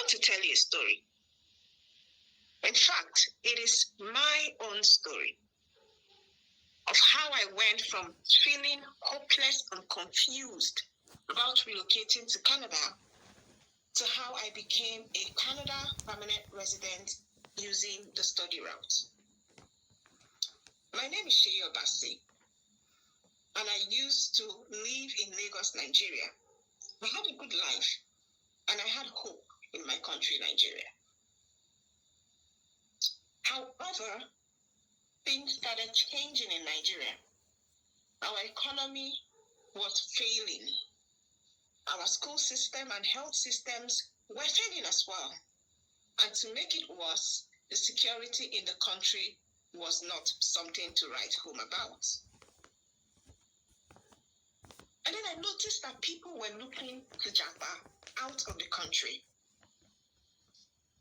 to tell you a story. In fact, it is my own story of how I went from feeling hopeless and confused about relocating to Canada to how I became a Canada permanent resident using the study route. My name is Sheyi Obasi, and I used to live in Lagos, Nigeria. I had a good life, and I had hope in my country, Nigeria. However, things started changing in Nigeria. Our economy was failing. Our school system and health systems were failing as well. And to make it worse, the security in the country was not something to write home about. And then I noticed that people were looking to Japa out of the country.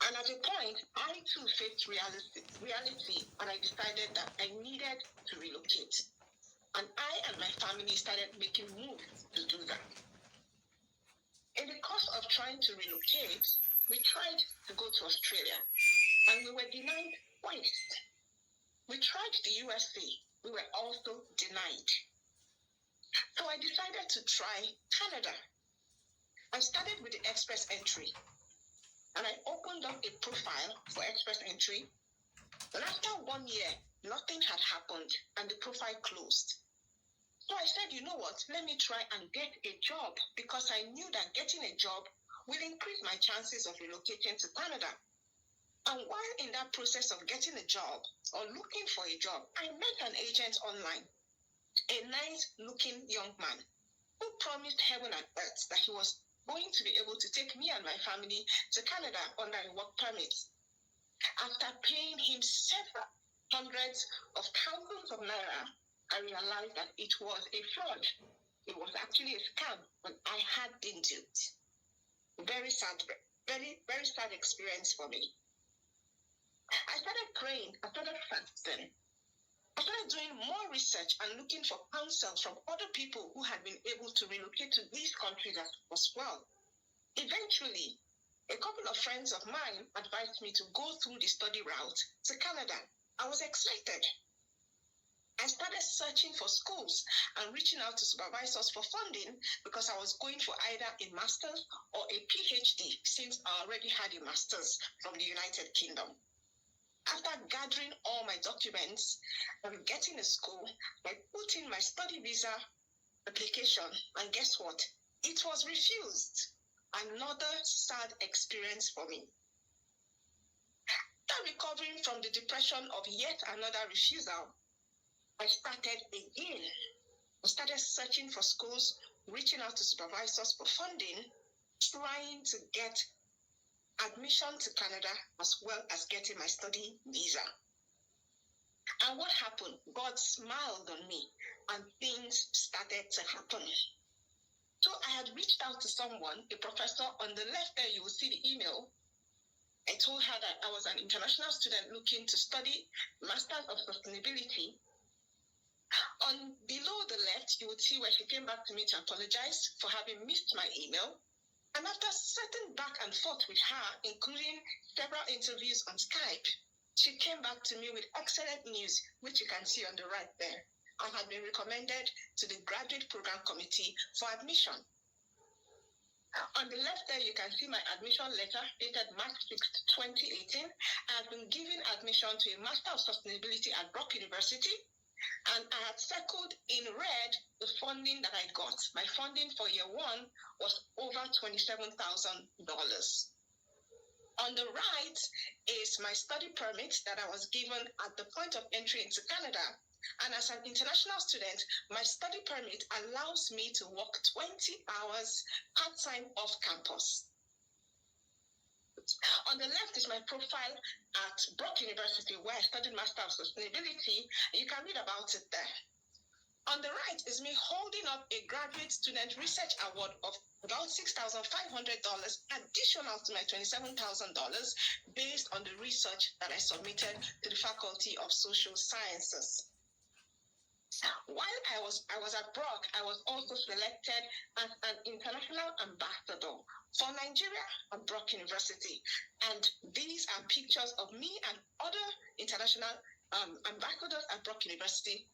And at a point, I too faced reality, and I decided that I needed to relocate. And I and my family started making moves to do that. In the course of trying to relocate, we tried to go to Australia, and we were denied twice. We tried the USA, we were also denied. So I decided to try Canada. I started with the express entry, and I opened up a profile for express entry. But after 1 year, nothing had happened, and the profile closed. So I said, you know what, let me try and get a job, because I knew that getting a job will increase my chances of relocating to Canada. And while in that process of getting a job or looking for a job, I met an agent online, a nice-looking young man who promised heaven and earth that he was going to be able to take me and my family to Canada under a work permit. After paying him several hundreds of thousands of naira, I realized that it was a fraud. It was actually a scam, and I had been duped. Very sad experience for me. I started praying, I started fasting. I started doing more research and looking for counsel from other people who had been able to relocate to these countries as well. Eventually, a couple of friends of mine advised me to go through the study route to Canada. I was excited. I started searching for schools and reaching out to supervisors for funding, because I was going for either a master's or a PhD, since I already had a master's from the United Kingdom. After gathering all my documents and getting a school, I put in my study visa application, and guess what? It was refused. Another sad experience for me. After recovering from the depression of yet another refusal, I started again. I started searching for schools, reaching out to supervisors for funding, trying to get admission to Canada as well as getting my study visa. And what happened? God smiled on me and things started to happen. So I had reached out to someone, a professor. On the left there, you will see the email. I told her that I was an international student looking to study Masters of Sustainability. On below the left, you would see where she came back to me to apologize for having missed my email. And after sitting back and forth with her, including several interviews on Skype, she came back to me with excellent news, which you can see on the right there. I had been recommended to the graduate program committee for admission. On the left there, you can see my admission letter dated March 6, 2018. I had been given admission to a Master of Sustainability at Brock University. And I had circled in red the funding that I got. My funding for year one was over $27,000. On the right is my study permit that I was given at the point of entry into Canada. And as an international student, my study permit allows me to work 20 hours part-time off campus. On the left is my profile at Brock University, where I studied Master of Sustainability. You can read about it there. On the right is me holding up a graduate student research award of about $6,500 additional to my $27,000 based on the research that I submitted to the Faculty of Social Sciences. While I was at Brock, I was also selected as an international ambassador for Nigeria at Brock University. And these are pictures of me and other international ambassadors at Brock University,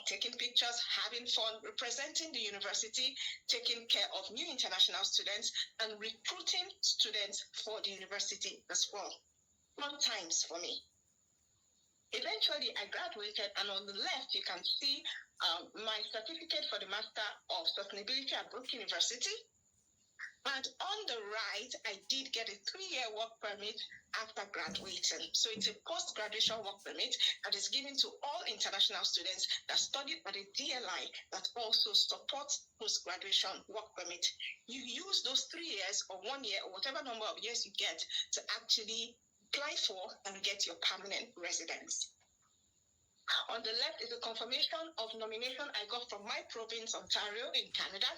taking pictures, having fun, representing the university, taking care of new international students, and recruiting students for the university as well. Fun times for me. Eventually, I graduated, and on the left, you can see my certificate for the Master of Sustainability at Brook University. And on the right, I did get a 3-year work permit after graduating. So it's a post-graduation work permit that is given to all international students that studied at a DLI that also supports post-graduation work permit. You use those 3 years or 1 year or whatever number of years you get to actually apply for and get your permanent residence. On the left is a confirmation of nomination I got from my province, Ontario, in Canada.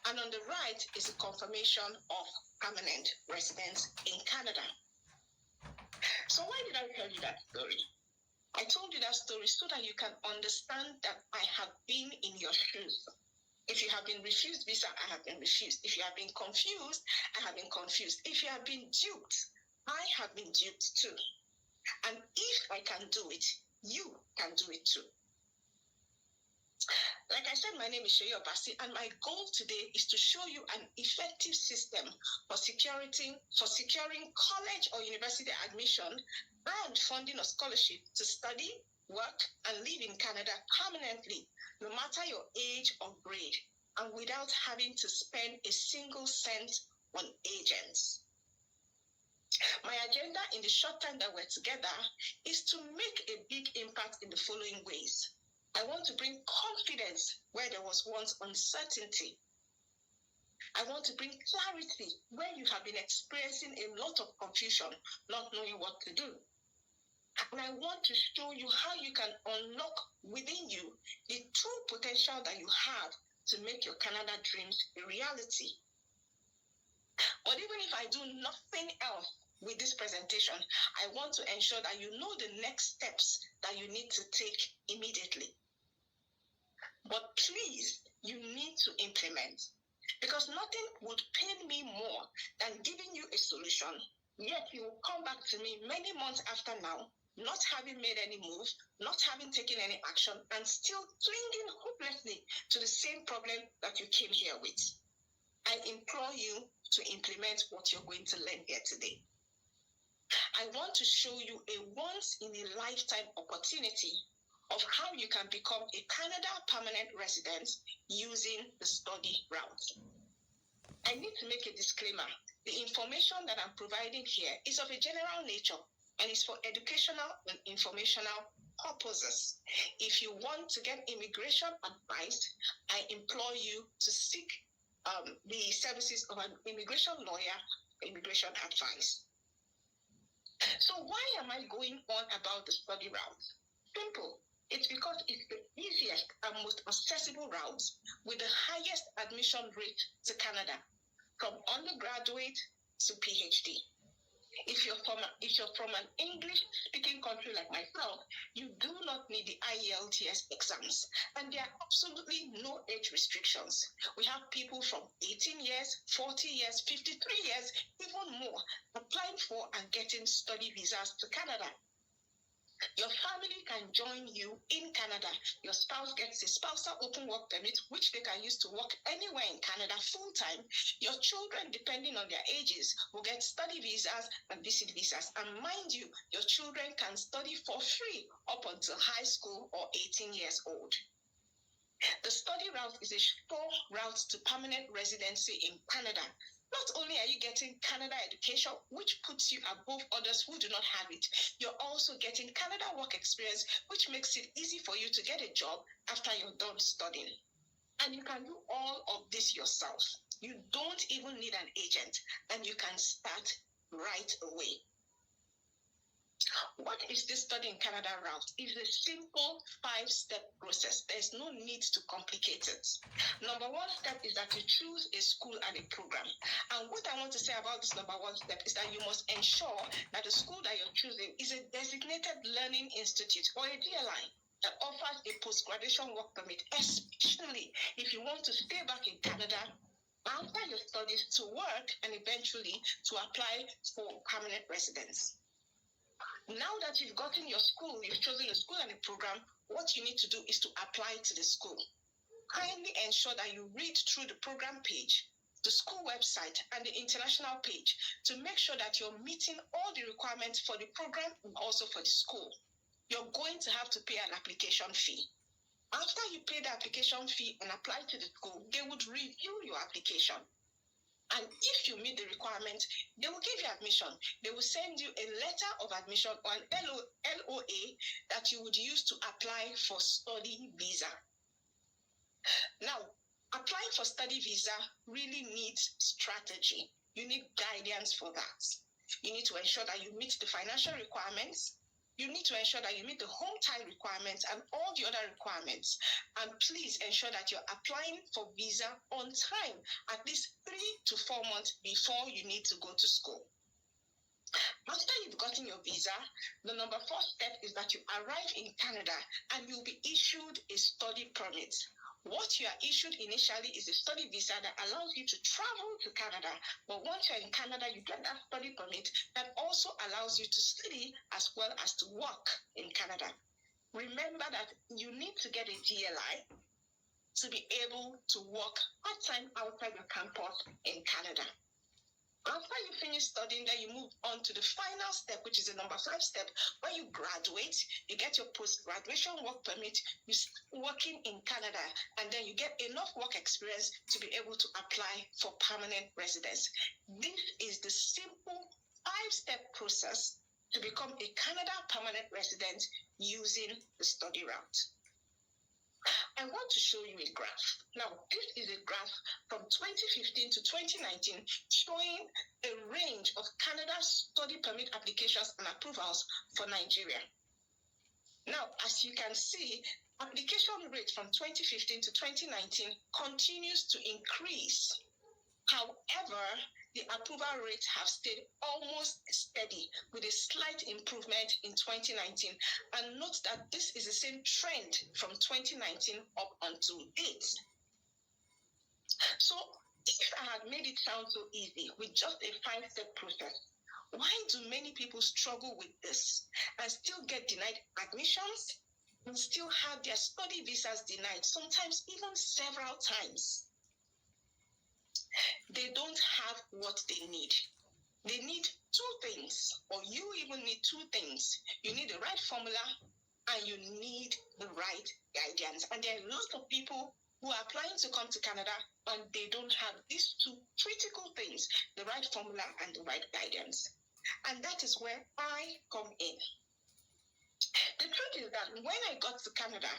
And on the right is a confirmation of permanent residence in Canada. So why did I tell you that story? I told you that story so that you can understand that I have been in your shoes. If you have been refused visa, I have been refused. If you have been confused, I have been confused. If you have been duped, I have been duped too. And if I can do it, you can do it too. Like I said, my name is Sheyi Obasi, and my goal today is to show you an effective system for securing college or university admission and funding a scholarship to study, work, and live in Canada permanently, no matter your age or grade, and without having to spend a single cent on agents. My agenda in the short time that we're together is to make a big impact in the following ways. I want to bring confidence where there was once uncertainty. I want to bring clarity where you have been experiencing a lot of confusion, not knowing what to do. And I want to show you how you can unlock within you the true potential that you have to make your Canada dreams a reality. But even if I do nothing else with this presentation, I want to ensure that you know the next steps that you need to take immediately. But please, you need to implement, because nothing would pain me more than giving you a solution, yet you will come back to me many months after now, not having made any move, not having taken any action, and still clinging hopelessly to the same problem that you came here with. I implore you to implement what you're going to learn here today. I want to show you a once-in-a-lifetime opportunity of how you can become a Canada permanent resident using the study route. I need to make a disclaimer. The information that I'm providing here is of a general nature and is for educational and informational purposes. If you want to get immigration advice, I implore you to seek the services of an immigration lawyer for immigration advice. So why am I going on about the study route? Simple. It's because it's the easiest and most accessible route with the highest admission rate to Canada, from undergraduate to PhD. If you're from an English-speaking country like myself, you do not need the IELTS exams, and there are absolutely no age restrictions. We have people from 18 years, 40 years, 53 years, even more, applying for and getting study visas to Canada. Your family can join you in Canada. Your spouse gets a spousal open work permit, which they can use to work anywhere in Canada full-time. Your children, depending on their ages, will get study visas and visit visas. And mind you, your children can study for free up until high school or 18 years old. The study route is a sure route to permanent residency in Canada. Not only are you getting Canada education, which puts you above others who do not have it, you're also getting Canada work experience, which makes it easy for you to get a job after you're done studying. And you can do all of this yourself. You don't even need an agent, and you can start right away. What is this study in Canada route? It's a simple 5-step process. There's no need to complicate it. Number 1 step is that you choose a school and a program. And what I want to say about this number 1 step is that you must ensure that the school that you're choosing is a designated learning institute or a DLI. that offers a post-graduation work permit, especially if you want to stay back in Canada after your studies to work and eventually to apply for permanent residence. Now that you've gotten your school, you've chosen a school and a program, what you need to do is to apply to the school. Kindly ensure that you read through the program page, the school website, and the international page to make sure that you're meeting all the requirements for the program and also for the school. You're going to have to pay an application fee. After you pay the application fee and apply to the school, they would review your application. And if you meet the requirement, they will give you admission. They will send you a letter of admission or an LOA that you would use to apply for study visa. Now, applying for study visa really needs strategy. You need guidance for that. You need to ensure that you meet the financial requirements. You need to ensure that you meet the home tie requirements and all the other requirements. And please ensure that you're applying for visa on time, at least 3 to 4 months before you need to go to school. After you've gotten your visa, the number 4 step is that you arrive in Canada and you'll be issued a study permit. What you are issued initially is a study visa that allows you to travel to Canada. But once you're in Canada, you get that study permit that also allows you to study as well as to work in Canada. Remember that you need to get a GLI to be able to work part-time outside your campus in Canada. After you finish studying, then you move on to the final step, which is the number 5 step. When you graduate, you get your post-graduation work permit, you start working in Canada, and then you get enough work experience to be able to apply for permanent residence. This is the simple 5-step process to become a Canada permanent resident using the study route. I want to show you a graph. Now, this is a graph from 2015 to 2019 showing a range of Canada's study permit applications and approvals for Nigeria. Now, as you can see, application rate from 2015 to 2019 continues to increase. However, the approval rates have stayed almost steady with a slight improvement in 2019. And note that this is the same trend from 2019 up until date. So if I had made it sound so easy with just a 5-step process, why do many people struggle with this and still get denied admissions and still have their study visas denied, sometimes even several times? They don't have what they need. They need 2 things, or you even need 2 things. You need the right formula and you need the right guidance. And there are lots of people who are applying to come to Canada and they don't have these 2 critical things, the right formula and the right guidance. And that is where I come in. The truth is that when I got to Canada,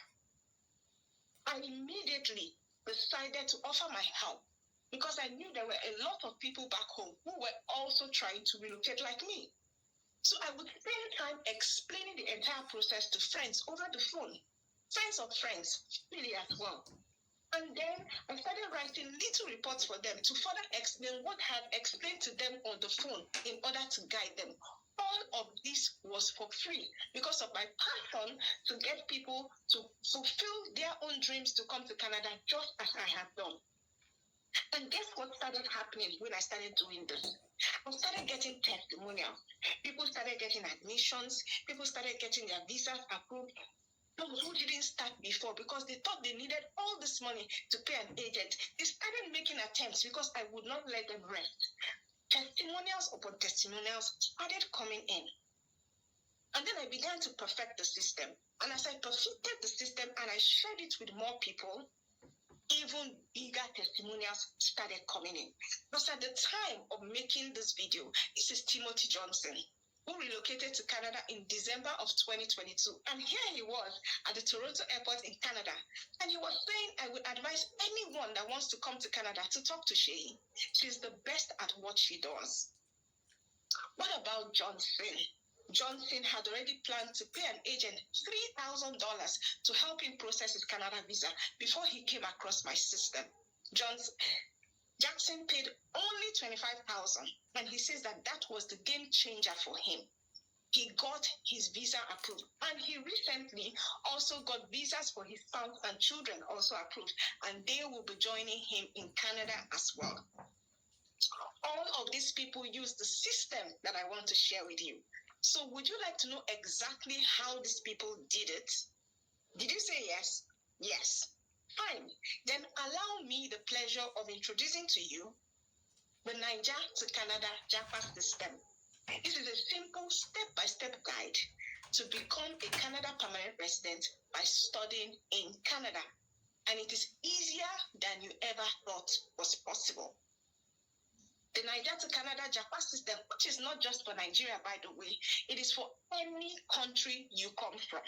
I immediately decided to offer my help, because I knew there were a lot of people back home who were also trying to relocate like me. So I would spend time explaining the entire process to friends over the phone, friends of friends, really as well. And then I started writing little reports for them to further explain what I had explained to them on the phone in order to guide them. All of this was for free because of my passion to get people to fulfill their own dreams to come to Canada just as I have done. And guess what started happening when I started doing this? I started getting testimonials. People started getting admissions. People started getting their visas approved. Those who didn't start before because they thought they needed all this money to pay an agent, they started making attempts because I would not let them rest. Testimonials upon testimonials started coming in. And then I began to perfect the system. And as I perfected the system and I shared it with more people, even bigger testimonials started coming in. Because at the time of making this video, this is Timothy Johnson, who relocated to Canada in December of 2022. And here he was at the Toronto airport in Canada. And he was saying, I would advise anyone that wants to come to Canada to talk to Sheyi. She's the best at what she does. What about Johnson? Johnson had already planned to pay an agent $3,000 to help him process his Canada visa before he came across my system. Jackson paid only $25,000, and he says that was the game changer for him. he got his visa approved. And he recently also got visas for his spouse and children also approved. And they will be joining him in Canada as well. All of these people use the system that I want to share with you. So would you like to know exactly how these people did it? Did you say yes? Yes. Fine. Then allow me the pleasure of introducing to you the Niger to Canada Japa system. This is a simple step-by-step guide to become a Canada permanent resident by studying in Canada. And it is easier than you ever thought was possible. The Niger to Canada Japa system, which is not just for Nigeria, by the way, it is for any country you come from.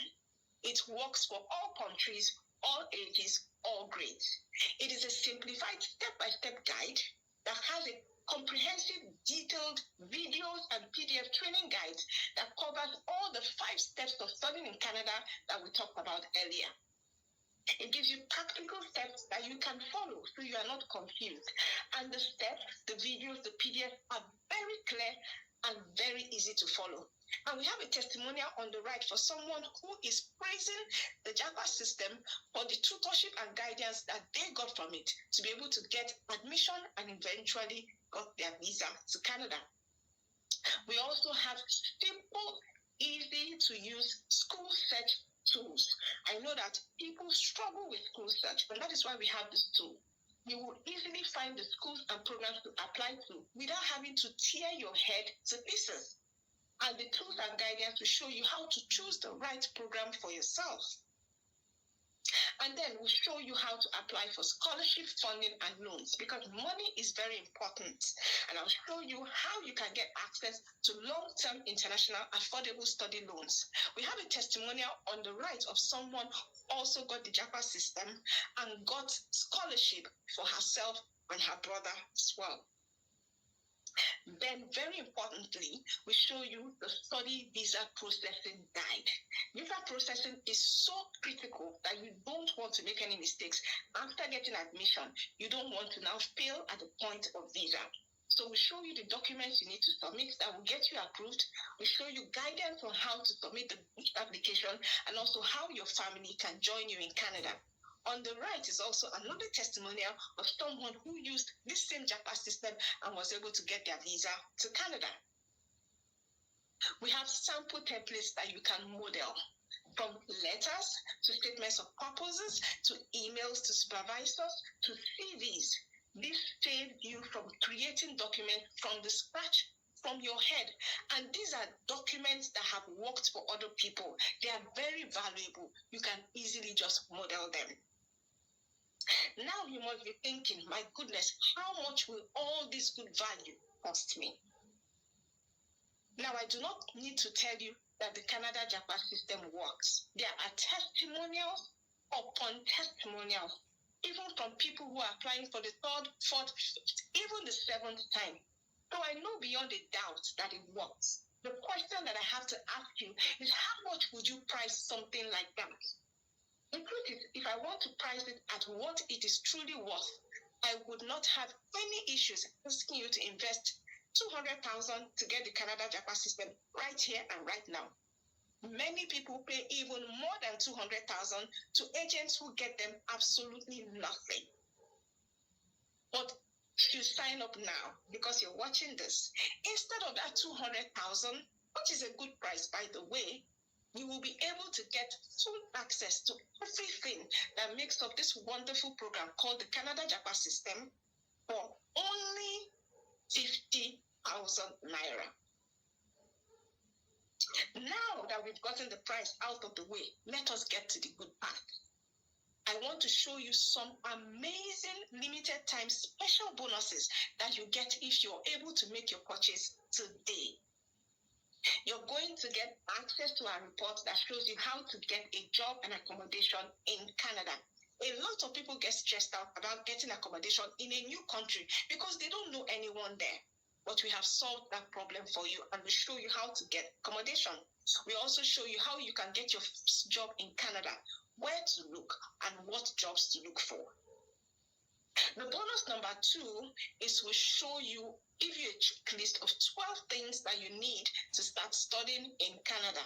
It works for all countries, all ages, all grades. It is a simplified step-by-step guide that has a comprehensive, detailed videos and PDF training guides that covers all the 5 steps of studying in Canada that we talked about earlier. It gives you practical steps that you can follow so you are not confused. And the steps, the videos, the PDFs are very clear and very easy to follow. And we have a testimonial on the right for someone who is praising the Japa system for the tutorship and guidance that they got from it to be able to get admission and eventually got their visa to Canada. We also have simple, easy to use school search tools. I know that people struggle with school search, and that is why we have this tool. You will easily find the schools and programs to apply to without having to tear your head to pieces. And the tools and guidance will show you how to choose the right program for yourself. And then we'll show you how to apply for scholarship funding and loans, because money is very important. And I'll show you how you can get access to long-term international affordable study loans. We have a testimonial on the right of someone who also got the Japa system and got scholarship for herself and her brother as well. Then, very importantly, we show you the study visa processing guide. Visa processing is so critical that you don't want to make any mistakes. After getting admission, you don't want to now fail at the point of visa. So we show you the documents you need to submit that will get you approved. We show you guidance on how to submit the application and also how your family can join you in Canada. On the right is also another testimonial of someone who used this same Japa system and was able to get their visa to Canada. We have sample templates that you can model, from letters to statements of purposes to emails to supervisors to CVs. This saves you from creating documents from the scratch from your head. And these are documents that have worked for other people. They are very valuable. You can easily just model them. Now you must be thinking, my goodness, how much will all this good value cost me? Now, I do not need to tell you that the Canada Japa system works. There are testimonials upon testimonials, even from people who are applying for the 3rd, 4th, 5th, even the 7th time. So I know beyond a doubt that it works. The question that I have to ask you is, how much would you price something like that? The truth is, if I want to price it at what it is truly worth, I would not have any issues asking you to invest $200,000 to get the Canada Japa system right here and right now. Many people pay even more than $200,000 to agents who get them absolutely nothing. But if you sign up now because you're watching this, instead of that $200,000, which is a good price, by the way, you will be able to get full access to everything that makes up this wonderful program called the Canada Japa system for only 50,000 naira. Now that we've gotten the price out of the way, let us get to the good part. I want to show you some amazing limited time special bonuses that you get if you're able to make your purchase today. You're going to get access to a report that shows you how to get a job and accommodation in Canada. A lot of people get stressed out about getting accommodation in a new country because they don't know anyone there. But we have solved that problem for you, and we show you how to get accommodation. We also show you how you can get your first job in Canada, where to look, and what jobs to look for. The bonus number 2 is we show you, give you a checklist of 12 things that you need to start studying in Canada.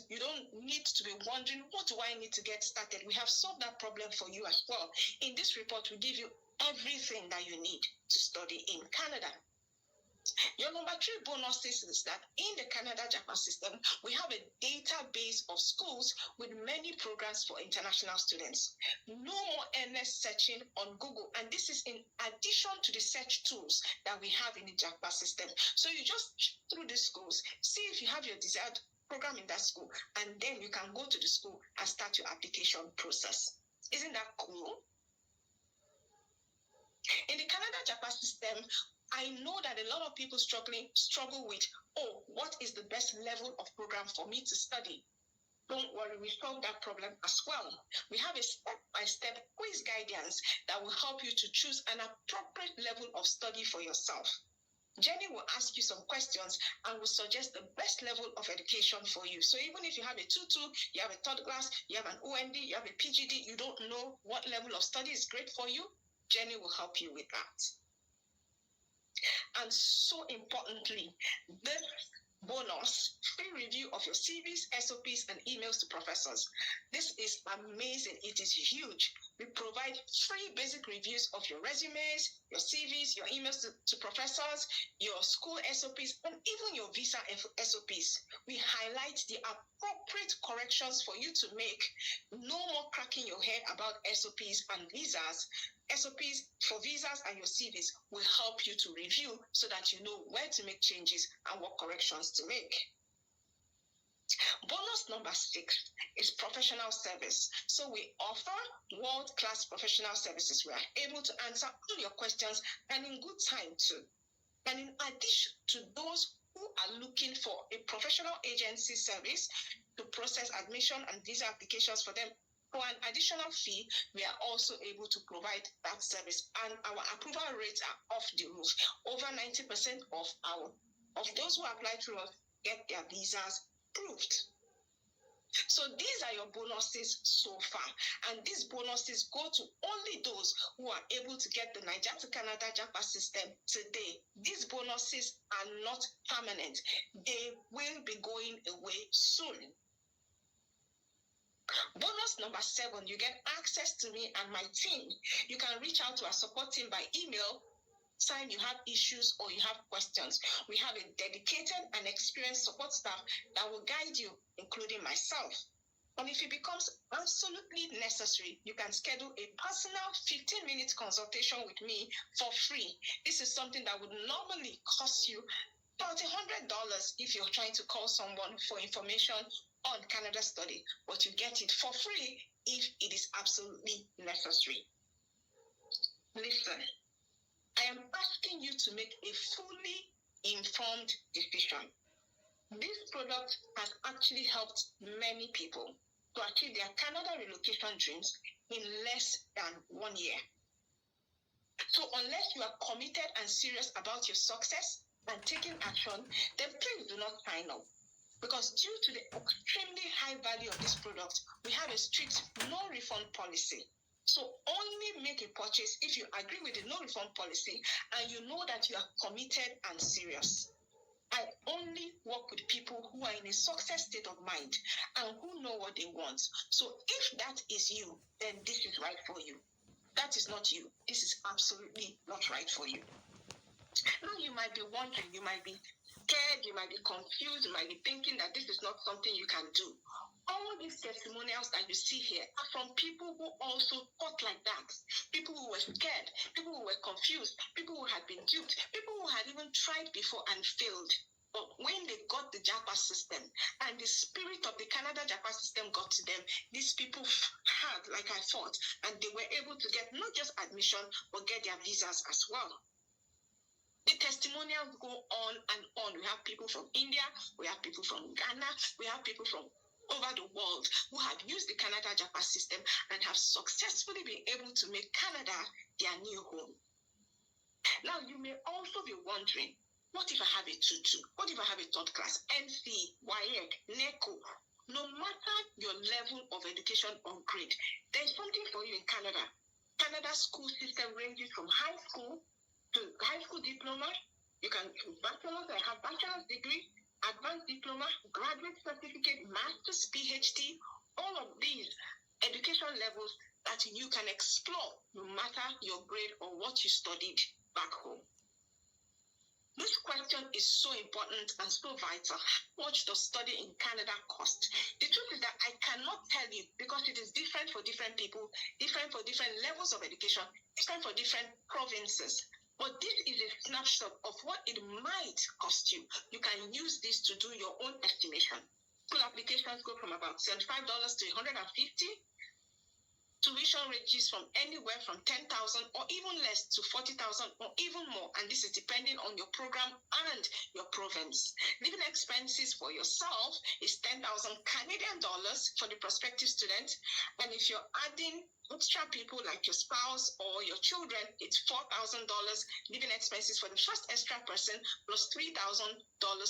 You don't need to be wondering, what do I need to get started? We have solved that problem for you as well. In this report, we give you everything that you need to study in Canada. Your number 3 bonus is that in the Canada-Japan system, we have a database of schools with many programs for international students. No more endless searching on Google, and this is in addition to the search tools that we have in the Japan system. So you just check through the schools, see if you have your desired program in that school, and then you can go to the school and start your application process. Isn't that cool? In the Canada-Japan system, I know that a lot of people struggle with, what is the best level of program for me to study? Don't worry, we solved that problem as well. We have a step-by-step quiz guidance that will help you to choose an appropriate level of study for yourself. Jenny will ask you some questions and will suggest the best level of education for you. So even if you have a 2-2, you have a third class, you have an OND, you have a PGD, you don't know what level of study is great for you, Jenny will help you with that. And so importantly, this bonus, free review of your CVs, SOPs, and emails to professors. This is amazing. It is huge. We provide free basic reviews of your resumes, your CVs, your emails to professors, your school SOPs, and even your visa SOPs. We highlight the appropriate corrections for you to make. No more cracking your head about SOPs and visas. SOPs for visas and your CVs will help you to review so that you know where to make changes and what corrections to make. Bonus number 6 is professional service. So we offer world-class professional services. We are able to answer all your questions and in good time too. And in addition to those who are looking for a professional agency service to process admission and visa applications for them, for an additional fee, we are also able to provide that service, and our approval rates are off the roof. Over 90% of those who apply through us get their visas approved. So these are your bonuses so far, and these bonuses go to only those who are able to get the Niger to Canada Japan system today. These bonuses are not permanent. They will be going away soon. Bonus number 7, you get access to me and my team. You can reach out to our support team by email time you have issues or you have questions. We have a dedicated and experienced support staff that will guide you, including myself. And if it becomes absolutely necessary, you can schedule a personal 15-minute consultation with me for free. This is something that would normally cost you about $100 if you're trying to call someone for information on Canada study, but you get it for free if it is absolutely necessary. Listen, I am asking you to make a fully informed decision. This product has actually helped many people to achieve their Canada relocation dreams in less than 1 year. So unless you are committed and serious about your success and taking action, then please do not sign up. Because due to the extremely high value of this product, we have a strict no-refund policy. So only make a purchase if you agree with the no-refund policy and you know that you are committed and serious. I only work with people who are in a success state of mind and who know what they want. So if that is you, then this is right for you. That is not you. This is absolutely not right for you. Now you might be wondering, you might be scared, you might be confused, you might be thinking that this is not something you can do. All these testimonials that you see here are from people who also thought like that. People who were scared, people who were confused, people who had been duped, people who had even tried before and failed. But when they got the JAPA system and the spirit of the Canada JAPA system got to them, these people had, like I thought, and they were able to get not just admission, but get their visas as well. The testimonials go on and on. We have people from India, we have people from Ghana, we have people from over the world who have used the Canada JAPA system and have successfully been able to make Canada their new home. Now, you may also be wondering, what if I have a 2-2? What if I have a third class, NC, WAEC, NECO? No matter your level of education or grade, there's something for you in Canada. Canada's school system ranges from high school to high school diploma. You can bachelor's, I have bachelor's degree, advanced diploma, graduate certificate, master's, PhD, all of these education levels that you can explore no matter your grade or what you studied back home. This question is so important and so vital. How much does study in Canada cost? The truth is that I cannot tell you because it is different for different people, different for different levels of education, different for different provinces. But this is a snapshot of what it might cost you. You can use this to do your own estimation. School applications go from about $75 to $150. Tuition ranges from anywhere from $10,000 or even less to $40,000 or even more, and this is depending on your program and your province. Living expenses for yourself is $10,000 Canadian dollars for the prospective student, and if you're adding extra people like your spouse or your children, it's $4,000 living expenses for the first extra person plus $3,000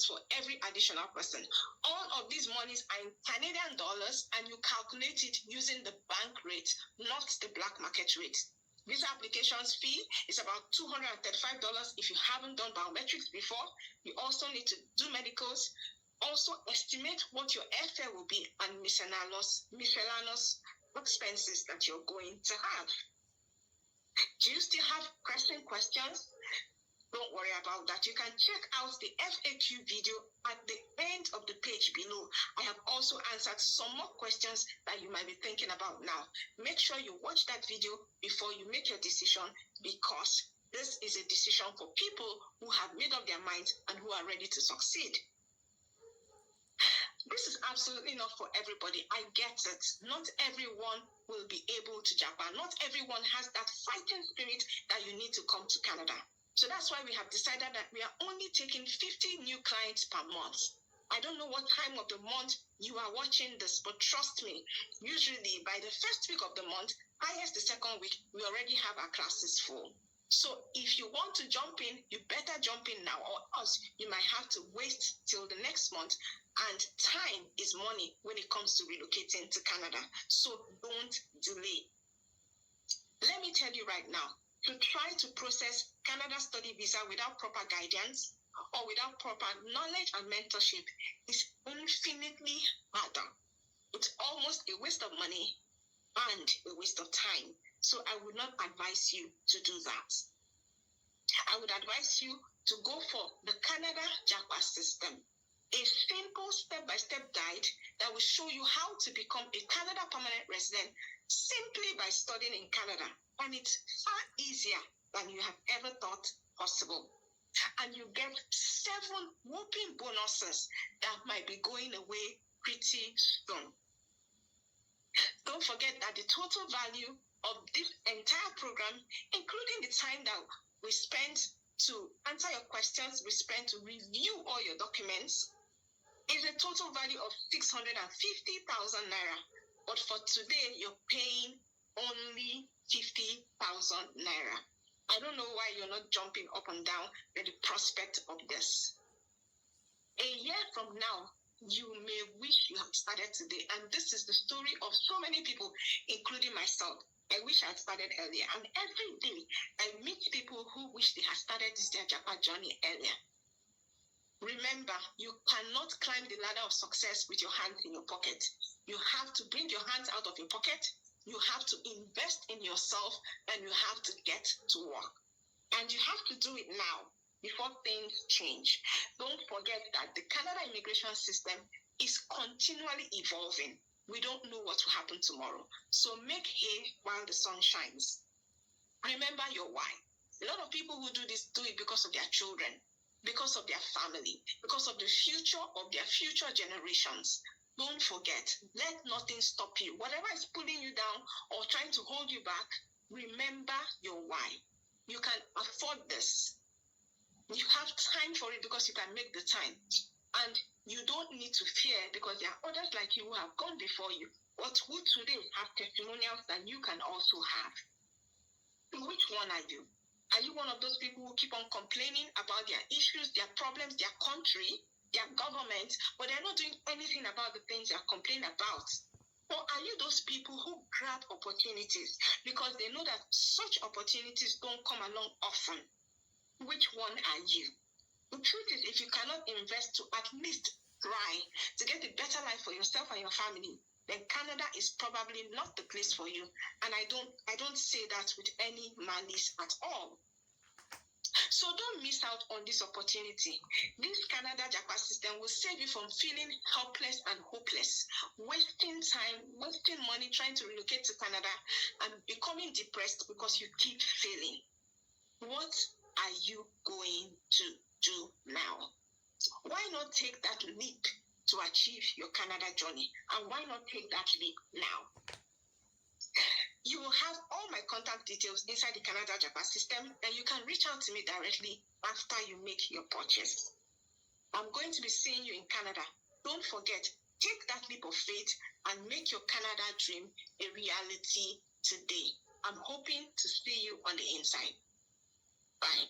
for every additional person. All of these monies are in Canadian dollars, and you calculate it using the bank rate, not the black market rate. Visa applications fee is about $235 if you haven't done biometrics before. You also need to do medicals. Also estimate what your airfare will be and miscellaneous expenses that you're going to have. Do you still have pressing questions? Don't worry about that. You can check out the FAQ video at the end of the page below. I have also answered some more questions that you might be thinking about now. Make sure you watch that video before you make your decision, because this is a decision for people who have made up their minds and who are ready to succeed. This is absolutely not for everybody. I get it. Not everyone will be able to Japan. Not everyone has that fighting spirit that you need to come to Canada. So that's why we have decided that we are only taking 50 new clients per month. I don't know what time of the month you are watching this, but trust me, usually by the first week of the month, highest the second week, we already have our classes full. So if you want to jump in, you better jump in now, or else you might have to wait till the next month. And time is money when it comes to relocating to Canada. So don't delay. Let me tell you right now, to try to process Canada study visa without proper guidance or without proper knowledge and mentorship is infinitely harder. It's almost a waste of money and a waste of time. So I would not advise you to do that. I would advise you to go for the Canada JAPA system, a simple step-by-step guide that will show you how to become a Canada permanent resident simply by studying in Canada. And it's far easier than you have ever thought possible. And you get 7 whooping bonuses that might be going away pretty soon. Don't forget that the total value of this entire program, including the time that we spent to answer your questions, we spent to review all your documents, is a total value of 650,000 naira. But for today, you're paying only 50,000 naira. I don't know why you're not jumping up and down at the prospect of this. A year from now, you may wish you had started today. And this is the story of so many people, including myself. I wish I had started earlier. And every day, I meet people who wish they had started this their Japan journey earlier. Remember, you cannot climb the ladder of success with your hands in your pocket. You have to bring your hands out of your pocket. You have to invest in yourself, and you have to get to work. And you have to do it now before things change. Don't forget that the Canada immigration system is continually evolving. We don't know what will happen tomorrow. So make hay while the sun shines. Remember your why. A lot of people who do this do it because of their children, because of their family, because of the future of their future generations. Don't forget, let nothing stop you. Whatever is pulling you down or trying to hold you back, remember your why. You can afford this. You have time for it because you can make the time. And you don't need to fear because there are others like you who have gone before you, but who today have testimonials that you can also have. Which one are you? Are you one of those people who keep on complaining about their issues, their problems, their country, their government, but they're not doing anything about the things they're complaining about? Or are you those people who grab opportunities because they know that such opportunities don't come along often? Which one are you? The truth is, if you cannot invest to at least try to get a better life for yourself and your family, then Canada is probably not the place for you. And I don't say that with any malice at all. So don't miss out on this opportunity. This Canada Japa system will save you from feeling helpless and hopeless, wasting time, wasting money trying to relocate to Canada, and becoming depressed because you keep failing. What are you going to do now? Why not take that leap to achieve your Canada journey? And why not take that leap now? You will have all my contact details inside the Canada Japa system, and you can reach out to me directly after you make your purchase. I'm going to be seeing you in Canada. Don't forget, take that leap of faith and make your Canada dream a reality today. I'm hoping to see you on the inside. Bye.